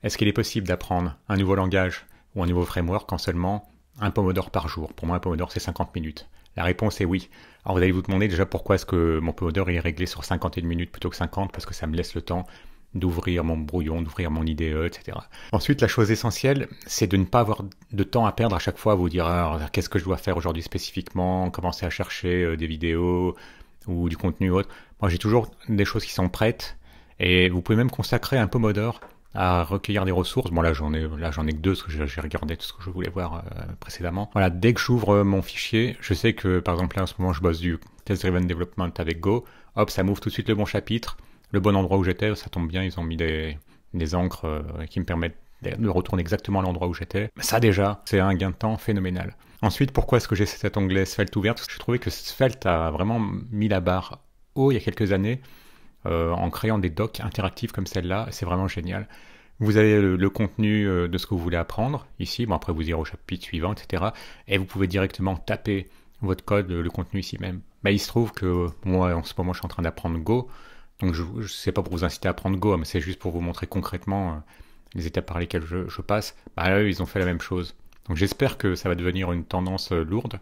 Est-ce qu'il est possible d'apprendre un nouveau langage ou un nouveau framework en seulement un Pomodoro par jour? Pour moi, un Pomodoro, c'est 50 minutes. La réponse est oui. Alors vous allez vous demander déjà pourquoi est-ce que mon Pomodoro est réglé sur 51 minutes plutôt que 50, parce que ça me laisse le temps d'ouvrir mon brouillon, d'ouvrir mon IDE, etc. Ensuite, la chose essentielle, c'est de ne pas avoir de temps à perdre à chaque fois à vous dire qu'est-ce que je dois faire aujourd'hui spécifiquement, commencer à chercher des vidéos ou du contenu autre. Moi, j'ai toujours des choses qui sont prêtes et vous pouvez même consacrer un Pomodoro à recueillir des ressources. Bon, là j'en ai que deux, parce que j'ai regardé tout ce que je voulais voir précédemment. Voilà, dès que j'ouvre mon fichier, je sais que, par exemple, là, en ce moment, je bosse du Test Driven Development avec Go. Hop, ça m'ouvre tout de suite le bon chapitre, le bon endroit où j'étais. Ça tombe bien, ils ont mis des encres qui me permettent de retourner exactement à l'endroit où j'étais. Ça, déjà, c'est un gain de temps phénoménal. Ensuite, pourquoi est-ce que j'ai cet onglet Svelte ouvert? Parce que je trouvais que Svelte a vraiment mis la barre haut il y a quelques années, en créant des docs interactifs comme celle-là. C'est vraiment génial. Vous avez le contenu de ce que vous voulez apprendre ici. Bon, après vous irez au chapitre suivant, etc. Et vous pouvez directement taper votre code, le contenu ici même. Mais il se trouve que moi, en ce moment, je suis en train d'apprendre Go. Donc je sais pas pour vous inciter à apprendre Go, mais c'est juste pour vous montrer concrètement les étapes par lesquelles je passe. Bah, eux, ils ont fait la même chose. Donc j'espère que ça va devenir une tendance lourde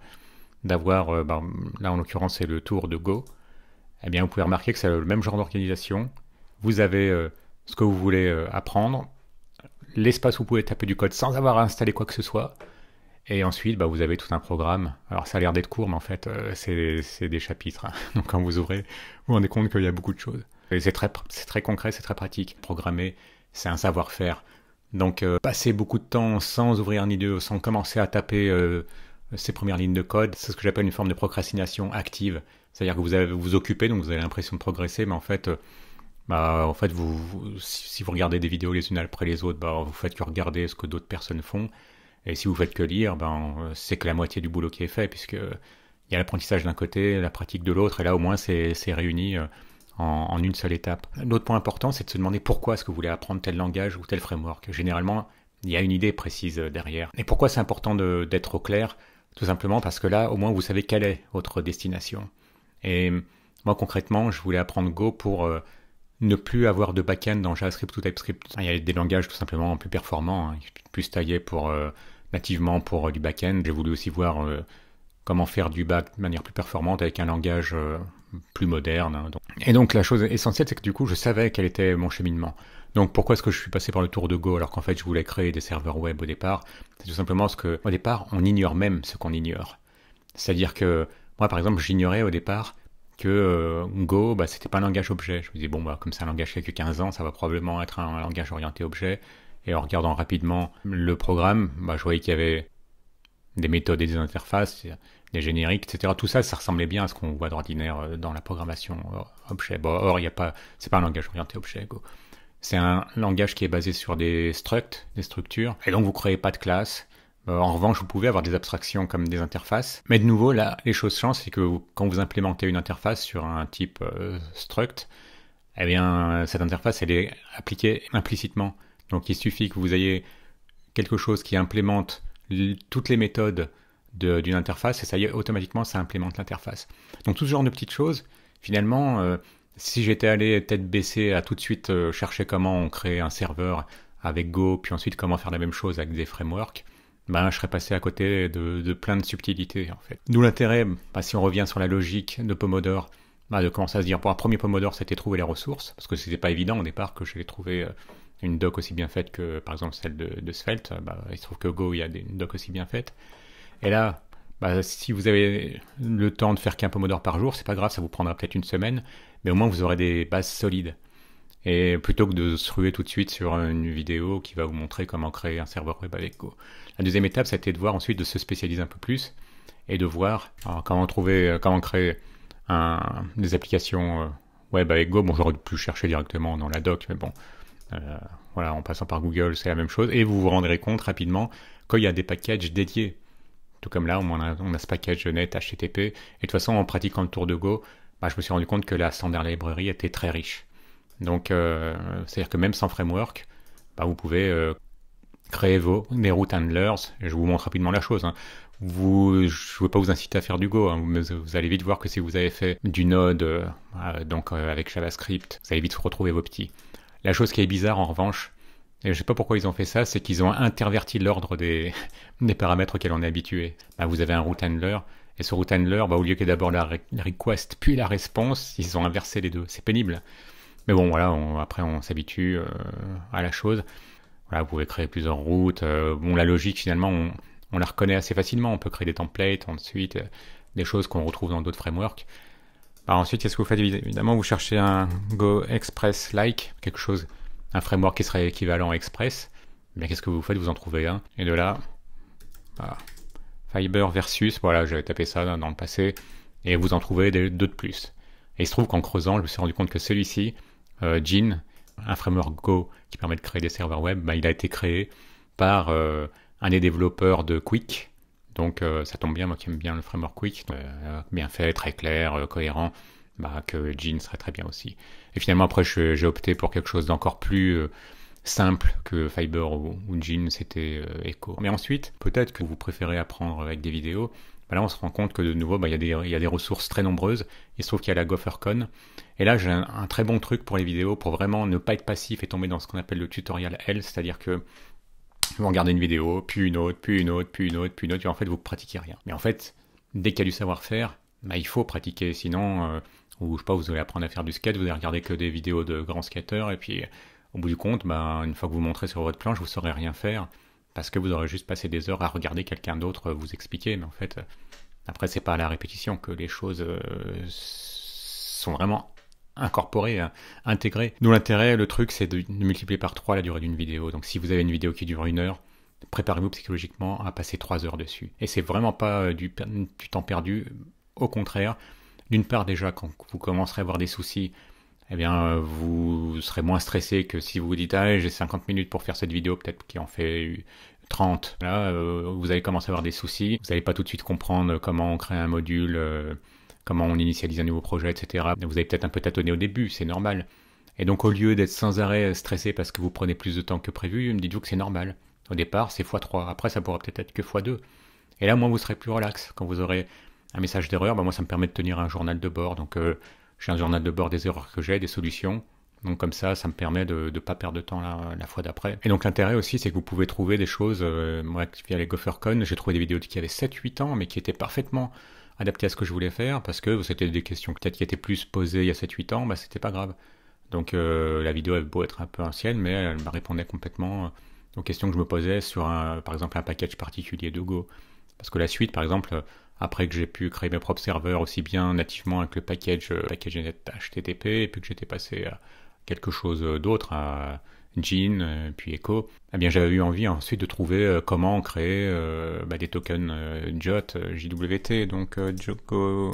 d'avoir, là en l'occurrence c'est le tour de Go. Eh bien, vous pouvez remarquer que c'est le même genre d'organisation. Vous avez ce que vous voulez apprendre, l'espace où vous pouvez taper du code sans avoir à installer quoi que ce soit, et ensuite vous avez tout un programme. Alors ça a l'air d'être court, mais en fait c'est des chapitres, hein. Donc quand vous ouvrez, vous vous rendez compte qu'il y a beaucoup de choses. Et c'est très concret, c'est très pratique. Programmer, c'est un savoir-faire. Donc passer beaucoup de temps sans ouvrir un IDE, sans commencer à taper ces premières lignes de code, c'est ce que j'appelle une forme de procrastination active. C'est-à-dire que vous vous occupez, donc vous avez l'impression de progresser, mais en fait, si vous regardez des vidéos les unes après les autres, vous faites que regarder ce que d'autres personnes font. Et si vous faites que lire, c'est que la moitié du boulot qui est fait, puisque il y a l'apprentissage d'un côté, la pratique de l'autre, et là au moins c'est réuni en une seule étape. L'autre point important, c'est de se demander pourquoi est-ce que vous voulez apprendre tel langage ou tel framework. Généralement, il y a une idée précise derrière. Et pourquoi c'est important d'être au clair? Tout simplement parce que là, au moins, vous savez quelle est votre destination. Et moi, concrètement, je voulais apprendre Go pour ne plus avoir de back-end dans JavaScript ou TypeScript. Il y a des langages tout simplement plus performants, hein, plus taillés nativement pour du back-end. J'ai voulu aussi voir comment faire du back de manière plus performante avec un langage plus moderne, hein. Et donc la chose essentielle, c'est que du coup, je savais quel était mon cheminement. Donc pourquoi est-ce que je suis passé par le tour de Go alors qu'en fait je voulais créer des serveurs web au départ? C'est tout simplement parce qu'au départ, on ignore même ce qu'on ignore. C'est-à-dire que moi, par exemple, j'ignorais au départ que Go, c'était pas un langage objet. Je me disais, comme c'est un langage qui a que 15 ans, ça va probablement être un langage orienté objet. Et en regardant rapidement le programme, je voyais qu'il y avait des méthodes et des interfaces, des génériques, etc. Tout ça, ça ressemblait bien à ce qu'on voit d'ordinaire dans la programmation objet. Or, c'est pas un langage orienté objet, Go. C'est un langage qui est basé sur des structs, des structures, et donc vous créez pas de classe. En revanche, vous pouvez avoir des abstractions comme des interfaces. Mais de nouveau, là, les choses changent, c'est que quand vous implémentez une interface sur un type struct, eh bien, cette interface, elle est appliquée implicitement. Donc, il suffit que vous ayez quelque chose qui implémente toutes les méthodes d'une interface, et ça y est, automatiquement, ça implémente l'interface. Donc, tout ce genre de petites choses, finalement, si j'étais allé tête baissée à tout de suite chercher comment on crée un serveur avec Go, puis ensuite comment faire la même chose avec des frameworks, je serais passé à côté de plein de subtilités, en fait. D'où l'intérêt, si on revient sur la logique de Pomodoro, de commencer à se dire, pour un premier Pomodoro, c'était trouver les ressources, parce que c'était pas évident au départ que j'allais trouver une doc aussi bien faite que, par exemple, celle de Svelte. Il se trouve que Go, il y a une doc aussi bien faite. Et là, si vous avez le temps de faire qu'un Pomodoro par jour, c'est pas grave, ça vous prendra peut-être une semaine, mais au moins vous aurez des bases solides. Et plutôt que de se ruer tout de suite sur une vidéo qui va vous montrer comment créer un serveur web avec Go. La deuxième étape, c'était de voir ensuite de se spécialiser un peu plus et de voir comment créer des applications web avec Go. Bon, j'aurais pu chercher directement dans la doc, mais bon, voilà, en passant par Google, c'est la même chose. Et vous vous rendrez compte rapidement qu'il y a des packages dédiés. Tout comme là, on a ce package net HTTP. Et de toute façon, en pratiquant le tour de Go, je me suis rendu compte que la standard library était très riche. Donc, c'est-à-dire que même sans framework, vous pouvez créer des route handlers. Et je vous montre rapidement la chose, hein. Je ne veux pas vous inciter à faire du Go, hein, mais vous allez vite voir que si vous avez fait du Node, avec JavaScript, vous allez vite retrouver vos petits. La chose qui est bizarre, en revanche, Et je sais pas pourquoi ils ont fait ça, c'est qu'ils ont interverti l'ordre des, des paramètres auxquels on est habitué. Bah, vous avez un route handler, et ce route handler, bah, au lieu qu'il y ait d'abord la request puis la response, ils ont inversé les deux. C'est pénible. Mais bon, voilà, après on s'habitue à la chose. Voilà, vous pouvez créer plusieurs routes. Bon, la logique, finalement, on la reconnaît assez facilement. On peut créer des templates, ensuite, des choses qu'on retrouve dans d'autres frameworks. Alors ensuite, qu'est-ce que vous faites? Évidemment, vous cherchez un Go Express-like, quelque chose, un framework qui serait équivalent à Express. Mais qu'est-ce que vous faites? Vous en trouvez un. Et de là, voilà. Fiber versus, voilà, j'avais tapé ça dans le passé. Et vous en trouvez deux de plus. Et il se trouve qu'en creusant, je me suis rendu compte que celui-ci, Gin, un framework Go qui permet de créer des serveurs web, bah, il a été créé par un des développeurs de Quick. Donc ça tombe bien, moi qui aime bien le framework Quick, bien fait, très clair, cohérent, bah, que Gin serait très bien aussi. Et finalement après j'ai opté pour quelque chose d'encore plus simple que Fiber ou Gin, c'était Echo. Mais ensuite, peut-être que vous préférez apprendre avec des vidéos. Bah là on se rend compte que de nouveau, bah, il y a des ressources très nombreuses. Il se trouve qu'il y a la GopherCon. Et là j'ai un très bon truc pour les vidéos, pour vraiment ne pas être passif et tomber dans ce qu'on appelle le tutorial L, c'est-à-dire que vous regardez une vidéo, puis une autre, puis une autre, puis une autre, puis une autre, et en fait vous pratiquez rien. Mais en fait, dès qu'il y a du savoir-faire, bah, il faut pratiquer, sinon, ou je sais pas, vous allez apprendre à faire du skate, vous allez regarder que des vidéos de grands skateurs, et puis au bout du compte, bah, une fois que vous montrez sur votre planche, vous saurez rien faire, parce que vous aurez juste passé des heures à regarder quelqu'un d'autre vous expliquer, mais en fait, après c'est pas à la répétition que les choses sont vraiment incorporé, intégré. D'où l'intérêt, le truc, c'est de multiplier par 3 la durée d'une vidéo. Donc si vous avez une vidéo qui dure 1 heure, préparez-vous psychologiquement à passer 3 heures dessus. Et c'est vraiment pas du temps perdu, au contraire. D'une part déjà, quand vous commencerez à avoir des soucis, eh bien, vous serez moins stressé que si vous vous dites « Ah, j'ai 50 minutes pour faire cette vidéo, peut-être qu'il en fait 30. » Là, vous allez commencer à avoir des soucis. Vous n'allez pas tout de suite comprendre comment on crée un module, comment on initialise un nouveau projet, etc. Vous allez peut-être un peu tâtonner au début, c'est normal. Et donc, au lieu d'être sans arrêt stressé parce que vous prenez plus de temps que prévu, dites-vous que c'est normal. Au départ, c'est x3. Après, ça pourra peut-être être que x2. Et là, moi, vous serez plus relax. Quand vous aurez un message d'erreur, bah, moi, ça me permet de tenir un journal de bord. Donc, j'ai un journal de bord des erreurs que j'ai, des solutions. Donc comme ça me permet de ne pas perdre de temps la fois d'après. Et donc l'intérêt aussi, c'est que vous pouvez trouver des choses, moi via les GopherCon, j'ai trouvé des vidéos qui avaient 7-8 ans, mais qui étaient parfaitement adaptées à ce que je voulais faire, parce que c'était des questions peut-être qui étaient plus posées il y a 7-8 ans, bah c'était pas grave. Donc la vidéo avait beau être un peu ancienne, mais elle me répondait complètement aux questions que je me posais sur par exemple un package particulier de Go. Parce que la suite, par exemple, après que j'ai pu créer mes propres serveurs aussi bien nativement avec le package HTTP, et puis que j'étais passé à quelque chose d'autre, à Gin, puis Echo, eh bien j'avais eu envie ensuite de trouver comment créer des tokens JOT, JWT, donc Joko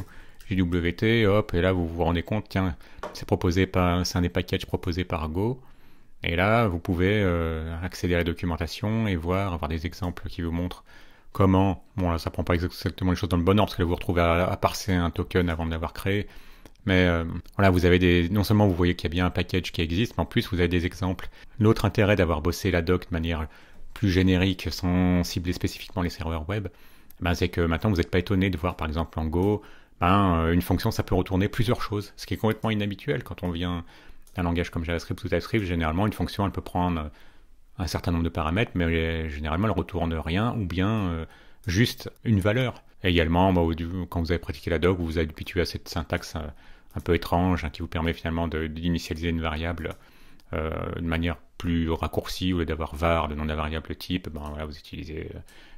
JWT, hop, et là vous vous rendez compte, tiens, c'est un des packages proposés par Go, et là vous pouvez accéder à la documentation et avoir des exemples qui vous montrent comment, bon là ça prend pas exactement les choses dans le bon ordre, parce que là vous retrouvez à parser un token avant de l'avoir créé, mais voilà, vous avez non seulement vous voyez qu'il y a bien un package qui existe, mais en plus vous avez des exemples. L'autre intérêt d'avoir bossé la doc de manière plus générique, sans cibler spécifiquement les serveurs web, c'est que maintenant vous n'êtes pas étonné de voir par exemple en Go, une fonction ça peut retourner plusieurs choses, ce qui est complètement inhabituel quand on vient d'un langage comme JavaScript ou TypeScript. Généralement une fonction elle peut prendre un certain nombre de paramètres, mais généralement elle retourne rien, ou bien juste une valeur. Et également, quand vous avez pratiqué la doc, vous vous habituez à cette syntaxe un peu étrange, qui vous permet finalement d'initialiser une variable de manière plus raccourcie, au lieu d'avoir var, le nom de la variable type, voilà, vous utilisez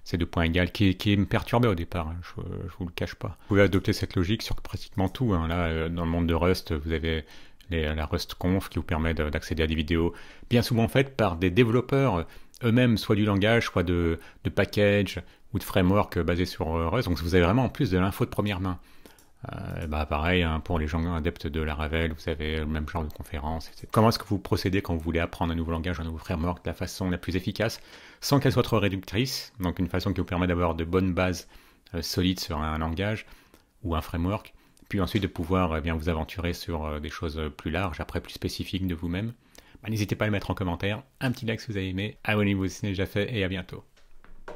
ces deux points égales, qui me perturbait au départ, je vous le cache pas. Vous pouvez adopter cette logique sur pratiquement tout. Là, dans le monde de Rust, vous avez la RustConf qui vous permet d'accéder à des vidéos bien souvent faites par des développeurs eux-mêmes, soit du langage, soit de package ou de framework basés sur Rust. Donc vous avez vraiment en plus de l'info de première main. Pareil, pour les gens adeptes de Laravel, vous avez le même genre de conférences, etc. Comment est-ce que vous procédez quand vous voulez apprendre un nouveau langage, un nouveau framework de la façon la plus efficace, sans qu'elle soit trop réductrice, donc une façon qui vous permet d'avoir de bonnes bases solides sur un langage ou un framework, puis ensuite de pouvoir vous aventurer sur des choses plus larges, après plus spécifiques de vous-même. N'hésitez pas à le mettre en commentaire, un petit like si vous avez aimé, abonnez-vous si ce n'est déjà fait, et à bientôt.